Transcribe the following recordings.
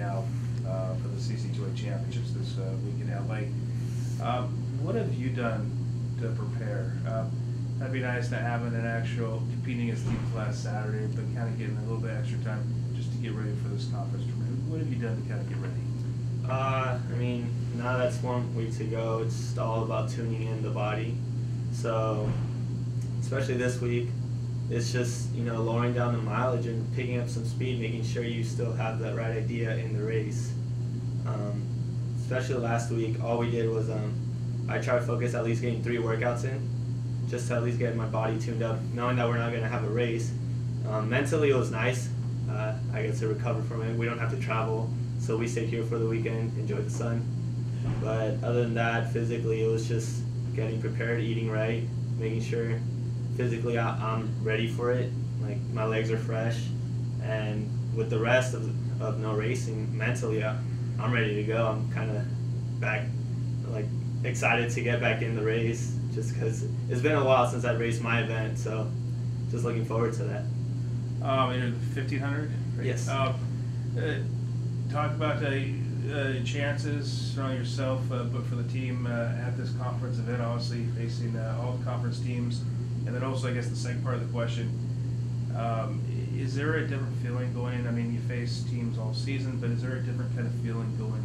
now for the CC2A Championships this week in LA. What have you done to prepare? That'd be nice not having an actual competing as teams last Saturday, but kind of getting a little bit extra time just to get ready for this conference tournament. What have you done to kind of get ready? I mean, now that's 1 week to go. It's all about tuning in the body. So, especially this week, it's just, lowering down the mileage and picking up some speed, making sure you still have that right idea in the race. Especially last week, all we did was I tried to focus at least getting 3 workouts in, just to at least get my body tuned up, knowing that we're not going to have a race. Mentally, it was nice. I get to recover from it. We don't have to travel, so we stayed here for the weekend, enjoyed the sun. But other than that, physically, it was just getting prepared, eating right, making sure physically I'm ready for it. Like, my legs are fresh, and with the rest of no racing, mentally, I'm ready to go. I'm kind of back, excited to get back in the race, just because it's been a while since I've raced my event, so just looking forward to that. You're the 1500? Right? Yes. Talk about chances, not only yourself, but for the team at this conference event, obviously facing all the conference teams. And then also, I guess, the second part of the question, is there a different feeling going in? I mean, you face teams all season, but is there a different kind of feeling going,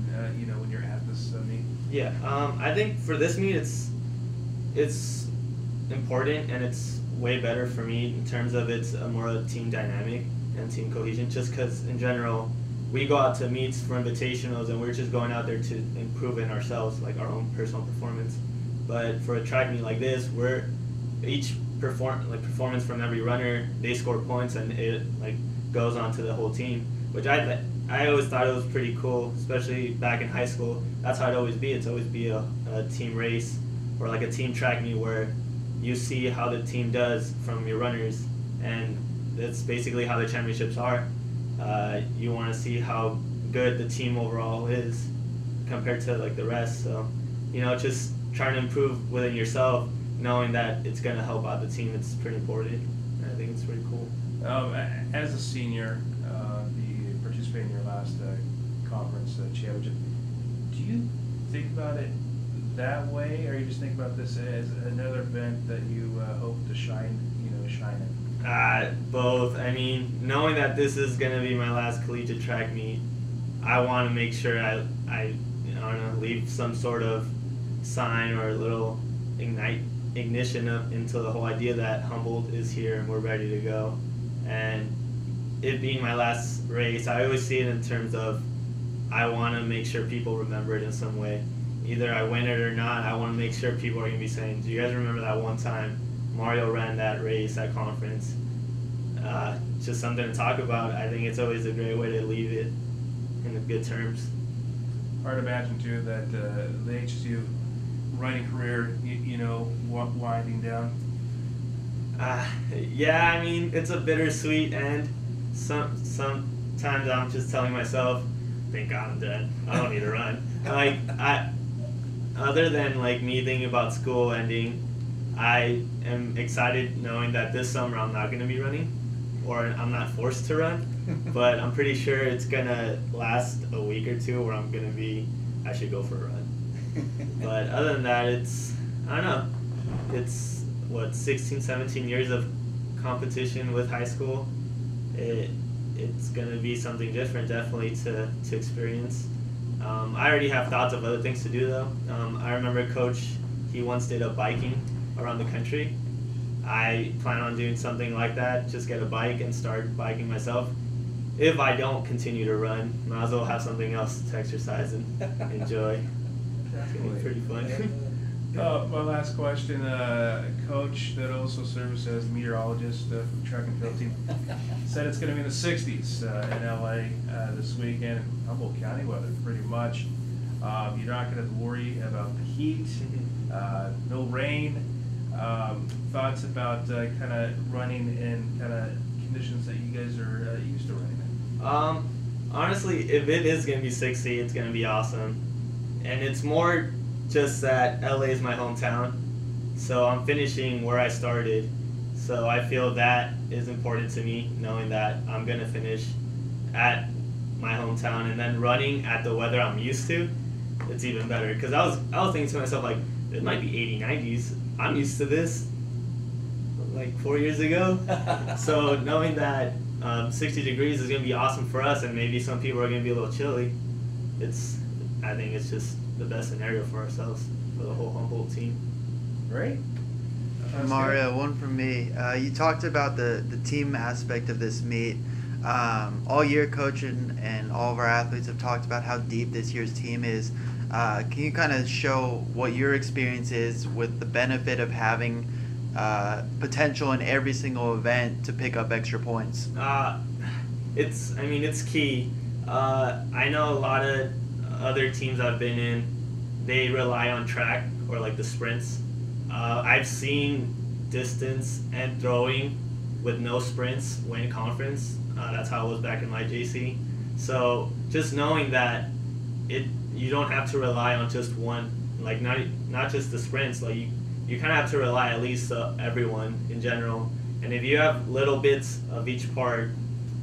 when you're at this meet? Yeah, I think for this meet, it's important, and it's way better for me in terms of it's a more team dynamic and team cohesion, just because in general, we go out to meets for invitationals, and we're just going out there to improve in ourselves, like our own personal performance. But for a track meet like this, each performance from every runner, they score points, and it goes on to the whole team, which I always thought it was pretty cool, especially back in high school. That's how it'd always be. It's always be a team race or like a team track meet where you see how the team does from your runners, and that's basically how the championships are. You want to see how good the team overall is compared to the rest. So, just trying to improve within yourself, knowing that it's going to help out the team. It's pretty important. I think it's pretty cool. As a senior, you participated in your last conference championship. Do you think about it that way, or you just think about this as another event that you hope to shine in? Both. I mean, knowing that this is going to be my last collegiate track meet, I want to make sure I don't know, leave some sort of sign or a little ignition up into the whole idea that Humboldt is here and we're ready to go. And it being my last race, I always see it in terms of I want to make sure people remember it in some way. Either I win it or not, I want to make sure people are going to be saying, do you guys remember that one time Mario ran that race at conference? Just something to talk about. I think it's always a great way to leave it in good terms. Hard to imagine, too, that the HSU running career, winding down. Yeah, I mean, it's a bittersweet end. Sometimes I'm just telling myself, thank God I'm dead. I don't need to run. Other than me thinking about school ending, I am excited knowing that this summer I'm not going to be running, or I'm not forced to run, but I'm pretty sure it's going to last a week or two where I'm going to be, I should go for a run. But other than that, I don't know, it's 16, 17 years of competition with high school. It's going to be something different, definitely, to experience. I already have thoughts of other things to do, though. I remember Coach, he once did a biking around the country. I plan on doing something like that, just get a bike and start biking myself. If I don't continue to run, might as well have something else to exercise and enjoy. It's going to be pretty fun. My last question, Coach that also serves as a meteorologist for the track and field team said it's going to be in the 60s in LA this weekend. Humboldt County weather, pretty much. You're not going to worry about the heat, no rain. Thoughts about kind of running in kind of conditions that you guys are used to running in? Honestly, if it is going to be 60, it's going to be awesome. And it's more just that LA is my hometown, so I'm finishing where I started. So I feel that is important to me, knowing that I'm going to finish at my hometown, and then running at the weather I'm used to, it's even better. Because I was thinking to myself, like, it might be 80, 90s. I'm used to this like 4 years ago. So knowing that 60 degrees is going to be awesome for us, and maybe some people are going to be a little chilly, I think it's just the best scenario for ourselves, for the whole Humboldt team. Great. Mario, one from me. You talked about the team aspect of this meet. All year, Coach and all of our athletes have talked about how deep this year's team is. Can you kind of show what your experience is with the benefit of having potential in every single event to pick up extra points? It's key. I know a lot of other teams I've been in, they rely on track or like the sprints. I've seen distance and throwing with no sprints win conference. That's how it was back in my JC. So just knowing that you don't have to rely on just one, like not just the sprints. Like you kind of have to rely at least everyone in general. And if you have little bits of each part,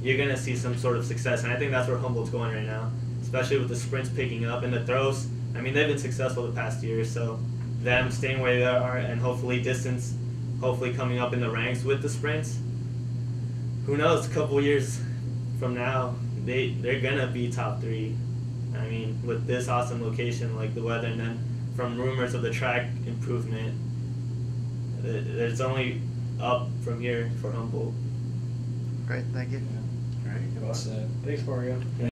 you're gonna see some sort of success. And I think that's where Humboldt's going right now, especially with the sprints picking up and the throws. I mean, they've been successful the past year, so them staying where they are and hopefully distance, hopefully coming up in the ranks with the sprints. Who knows? A couple years from now, they're gonna be top 3. I mean, with this awesome location, like the weather, and then from rumors of the track improvement, there's only up from here for Humboldt. Great, thank you. Great. Well said. Thanks, Mario.